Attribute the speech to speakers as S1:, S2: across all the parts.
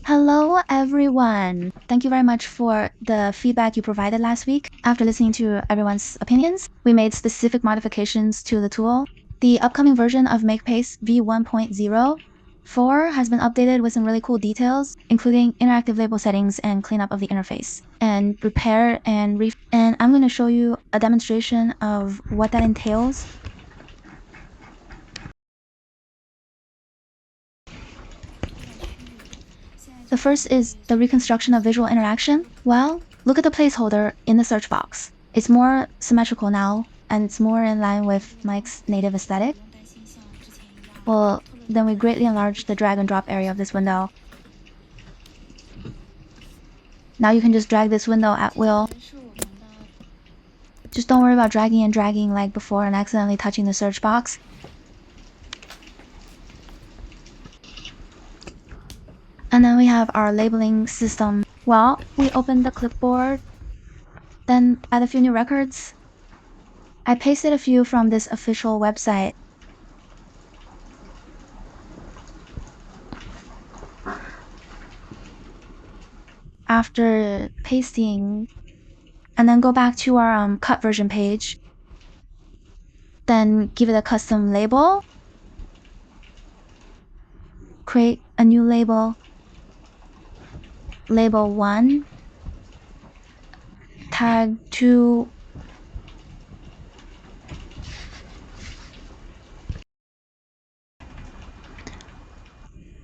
S1: Hello everyone! Thank you very much for the feedback you provided last week. After listening to everyone's opinions, we made specific modifications to the tool. The upcoming version of MokoPaste v1.04 has been updated with some really cool details, including interactive label settings and cleanup of the interface, and repair and and I'm going to show you a demonstration of what that entails. The first is the reconstruction of visual interaction. Well, look at the placeholder in the search box. It's more symmetrical now, and it's more in line with Mike's native aesthetic. Well, then we greatly enlarge the drag and drop area of this window. Now you can just drag this window at will. Just don't worry about dragging and dragging like before and accidentally touching the search box. And then we have our labeling system. Well, we open the clipboard, then add a few new records. I pasted a few from this official website. After pasting, and then go back to our cut version page, then give it a custom label, create a new label, label 1, tag 2,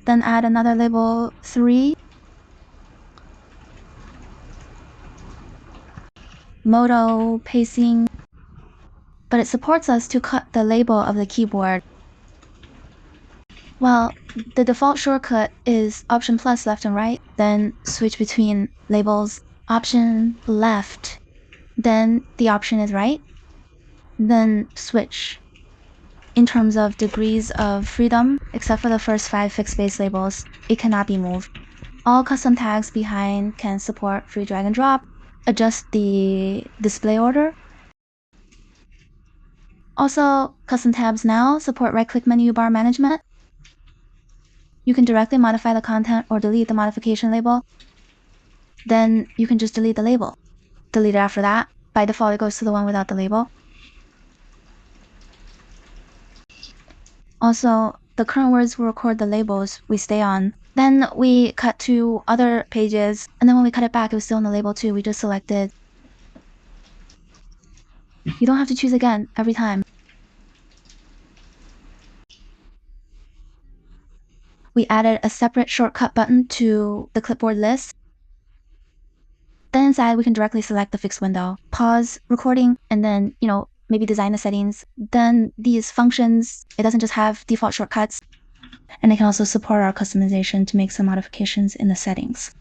S1: then add another label 3, Moto pasting, but it supports us to cut the label of the keyboard. Well, the default shortcut is Option plus left and right, then switch between labels, Option left, then the option is right, then switch. In terms of degrees of freedom, except for the first 5 fixed base labels, it cannot be moved. All custom tags behind can support free drag and drop, adjust the display order. Also, custom tabs now support right-click menu bar management. You can directly modify the content or delete the modification label. Then you can just delete the label. Delete it after that. By default, it goes to the one without the label. Also, the current words will record the labels we stay on. Then we cut to other pages, and then when we cut it back, it was still in the label too. We just selected. You don't have to choose again every time. We added a separate shortcut button to the clipboard list. Then inside, we can directly select the fixed window, pause recording, and then, maybe design the settings. Then these functions, it doesn't just have default shortcuts, and it can also support our customization to make some modifications in the settings.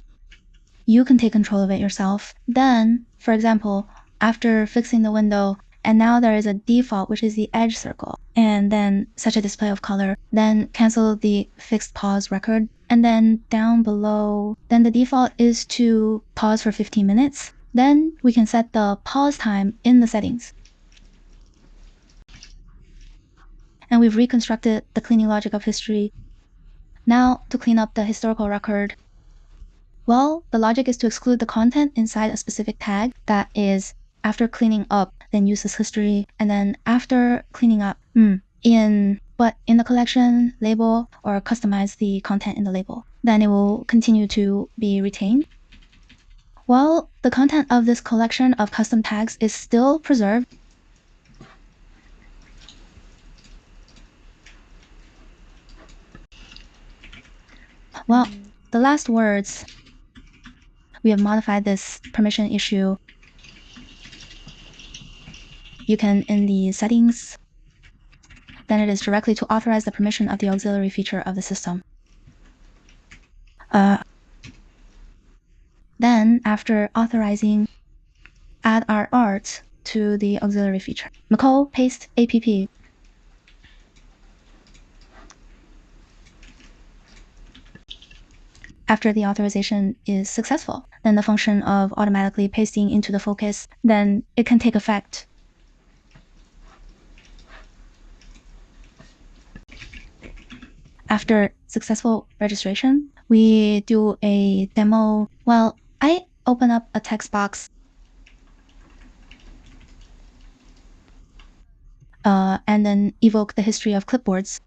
S1: You can take control of it yourself. Then, for example, after fixing the window, and now there is a default, which is the edge circle, and then such a display of color, then cancel the fixed pause record. And then down below, then the default is to pause for 15 minutes. Then we can set the pause time in the settings. And we've reconstructed the cleaning logic of history. Now to clean up the historical record. Well, the logic is to exclude the content inside a specific tag that is after cleaning up, then use this history, and then after cleaning up, in the collection label or customize the content in the label. Then it will continue to be retained. Well, the content of this collection of custom tags is still preserved. Well, the last words, we have modified this permission issue. You can, in the settings, then it is directly to authorize the permission of the auxiliary feature of the system. Then, after authorizing, add our art to the auxiliary feature. MokoPaste app. After the authorization is successful, then the function of automatically pasting into the focus, then it can take effect. After successful registration, we do a demo. Well, I open up a text box and then evoke the history of clipboards.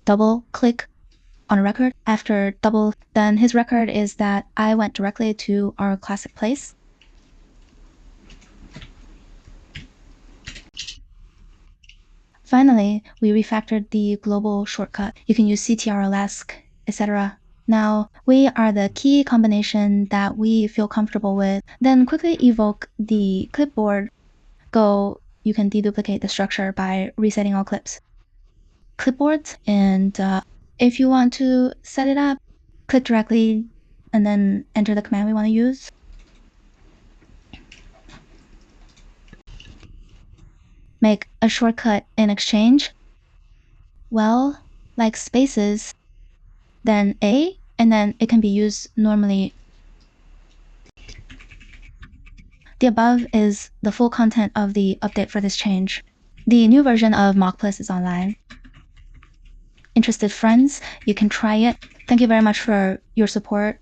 S1: Double click on a record. After double, then his record is that I went directly to our classic place. Finally, we refactored the global shortcut. You can use CTRL-esque, etc. Now, we are the key combination that we feel comfortable with. Then quickly evoke the clipboard. You can deduplicate the structure by resetting all clips. Clipboard, and if you want to set it up, click directly and then enter the command we want to use. Make a shortcut in Exchange. Well, like spaces, then A, and then it can be used normally. The above is the full content of the update for this change. The new version of MokoPaste is online. Interested friends, you can try it. Thank you very much for your support.